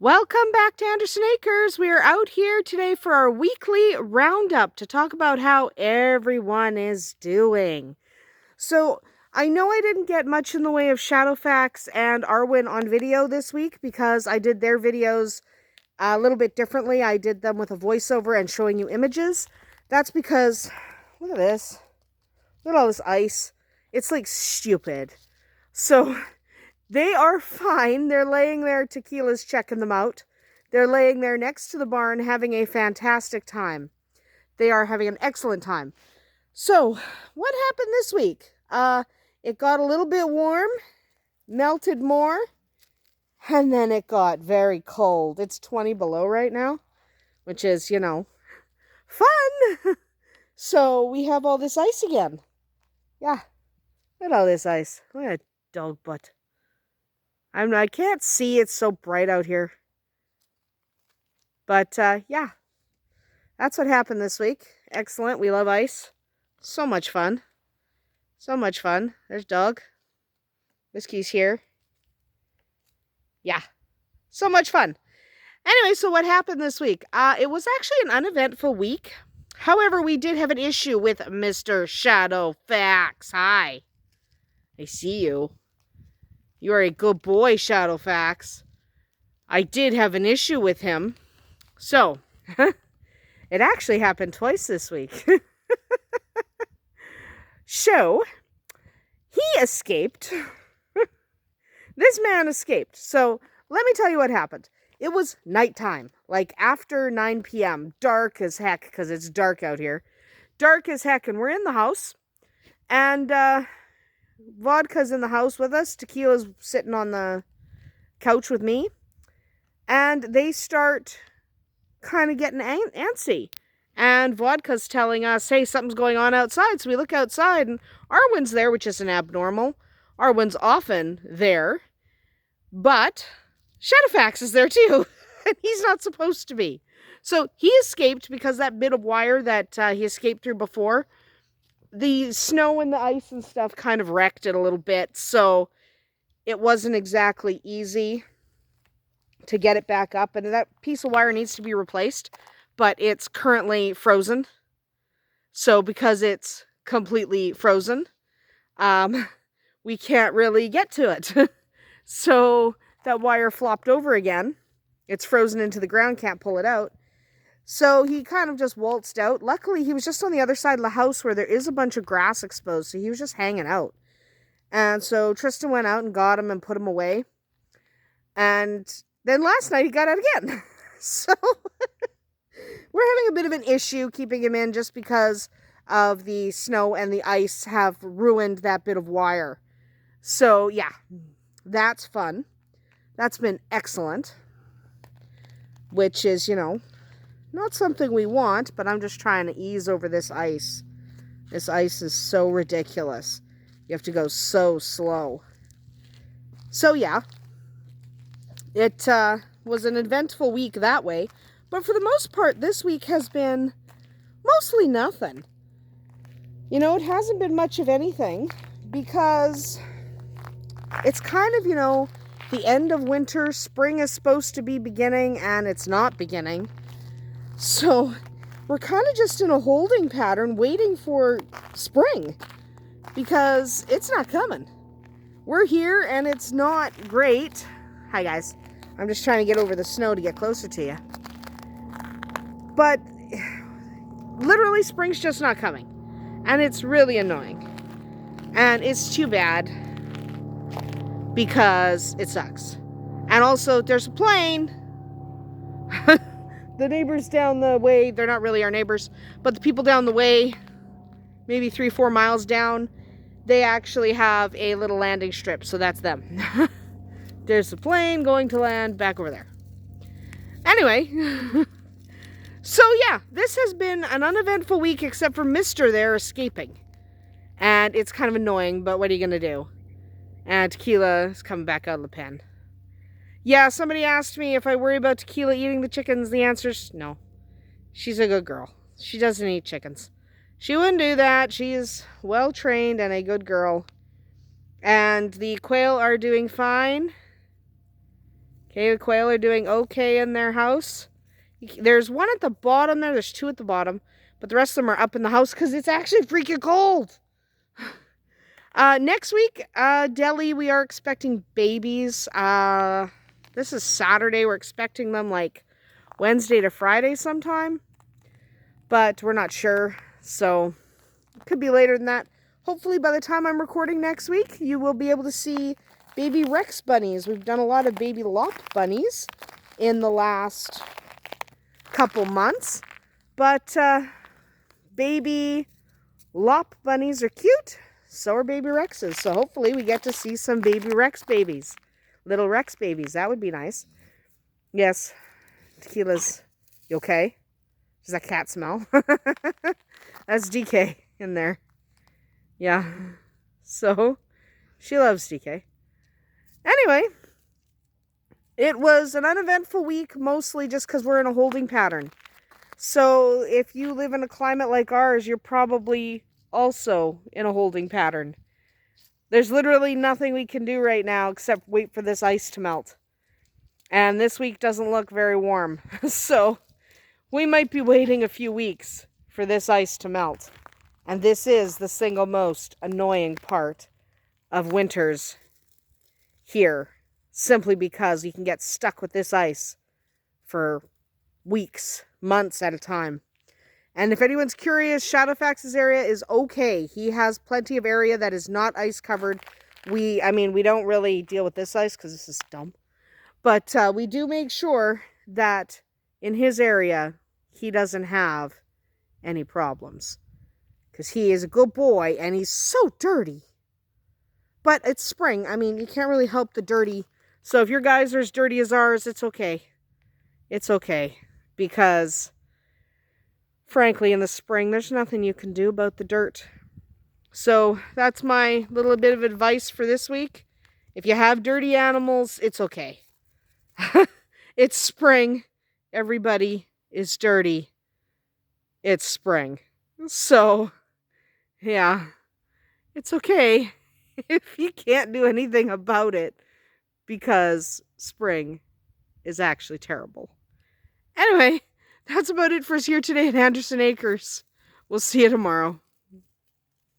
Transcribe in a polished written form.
Welcome back to Andersen Acres. We are out here today for our weekly roundup to talk about how everyone is doing. So I know I didn't get much in the way of Shadowfax and Arwen on video this week because I did their videos a little bit differently. I did them with a voiceover and showing you images. That's because, look at this. Look at all this ice. It's like stupid. So they are fine. They're laying there. Tequila's checking them out. They're laying there next to the barn having a fantastic time. They are having an excellent time. So, what happened this week? It got a little bit warm, melted more, and then it got very cold. It's 20 below right now, which is, fun. So, we have all this ice again. Yeah, look at all this ice. Look at dog butt. I can't see, it's so bright out here. But, yeah, that's what happened this week. Excellent, we love ice. So much fun. So much fun. There's Dog. Whiskey's here. Yeah, so much fun. Anyway, so what happened this week? It was actually an uneventful week. However, we did have an issue with Mr. Shadowfax. Hi. I see you. You are a good boy, Shadowfax. I did have an issue with him. So, it actually happened twice this week. So, he escaped. This man escaped. So, let me tell you what happened. It was nighttime, like after 9 p.m. Dark as heck, because it's dark out here. Dark as heck, and we're in the house. And, Vodka's in the house with us. Tequila's sitting on the couch with me. And they start kind of getting antsy. And Vodka's telling us, hey, something's going on outside. So we look outside and Arwen's there, which isn't abnormal. Arwen's often there. But Shadowfax is there too. And he's not supposed to be. So he escaped because that bit of wire that he escaped through before, the snow and the ice and stuff kind of wrecked it a little bit. So it wasn't exactly easy to get it back up. And that piece of wire needs to be replaced. But it's currently frozen. So because it's completely frozen, we can't really get to it. So that wire flopped over again. It's frozen into the ground, can't pull it out. So he kind of just waltzed out. Luckily, he was just on the other side of the house where there is a bunch of grass exposed. So he was just hanging out. And so Tristan went out and got him and put him away. And then last night he got out again. So we're having a bit of an issue keeping him in just because of the snow and the ice have ruined that bit of wire. So yeah, that's fun. That's been excellent. Which is, not something we want, but I'm just trying to ease over this ice. This ice is so ridiculous. You have to go so slow. So yeah, it was an eventful week that way. But for the most part, this week has been mostly nothing. It hasn't been much of anything because it's kind of, the end of winter. Spring is supposed to be beginning and it's not beginning. So we're kind of just in a holding pattern waiting for spring because it's not coming. We're here and it's not great. Hi guys. I'm just trying to get over the snow to get closer to you. But literally spring's just not coming. And it's really annoying. And it's too bad because it sucks. And also there's a plane. The neighbors down the way, they're not really our neighbors, but the people down the way, maybe 3-4 miles down, they actually have a little landing strip, so that's them. There's a plane going to land back over there. Anyway, so yeah, this has been an uneventful week except for Mr. there escaping. And it's kind of annoying, but what are you going to do? And Tequila is coming back out of the pen. Yeah, somebody asked me if I worry about Tequila eating the chickens. The answer's no. She's a good girl. She doesn't eat chickens. She wouldn't do that. She is well trained and a good girl. And the quail are doing fine. Okay, the quail are doing okay in their house. There's one at the bottom there. There's two at the bottom. But the rest of them are up in the house because it's actually freaking cold. Next week, Delhi, we are expecting babies. This is Saturday. We're expecting them like Wednesday to Friday sometime. But we're not sure. So, it could be later than that. Hopefully, by the time I'm recording next week, you will be able to see baby Rex bunnies. We've done a lot of baby Lop bunnies in the last couple months. But, baby Lop bunnies are cute. So are baby Rexes. So hopefully we get to see some baby Rex babies. Little Rex babies. That would be nice. Yes. Tequila's... You okay? Does that cat smell? That's DK in there. Yeah. So, she loves DK. Anyway, it was an uneventful week, mostly just because we're in a holding pattern. So, if you live in a climate like ours, you're probably also in a holding pattern. There's literally nothing we can do right now except wait for this ice to melt. And this week doesn't look very warm. So, we might be waiting a few weeks for this ice to melt. And this is the single most annoying part of winters here. Simply because you can get stuck with this ice for weeks, months at a time. And if anyone's curious, Shadowfax's area is okay. He has plenty of area that is not ice covered. We don't really deal with this ice because this is dumb. But we do make sure that in his area, he doesn't have any problems. Because he is a good boy and he's so dirty. But it's spring. I mean, you can't really help the dirty. So if your guys are as dirty as ours, it's okay. It's okay. Because, frankly, in the spring, there's nothing you can do about the dirt. So that's my little bit of advice for this week. If you have dirty animals, it's okay. It's spring. Everybody is dirty. It's spring. So, yeah, it's okay if you can't do anything about it because spring is actually terrible. Anyway, that's about it for us here today at Andersen Acres. We'll see you tomorrow.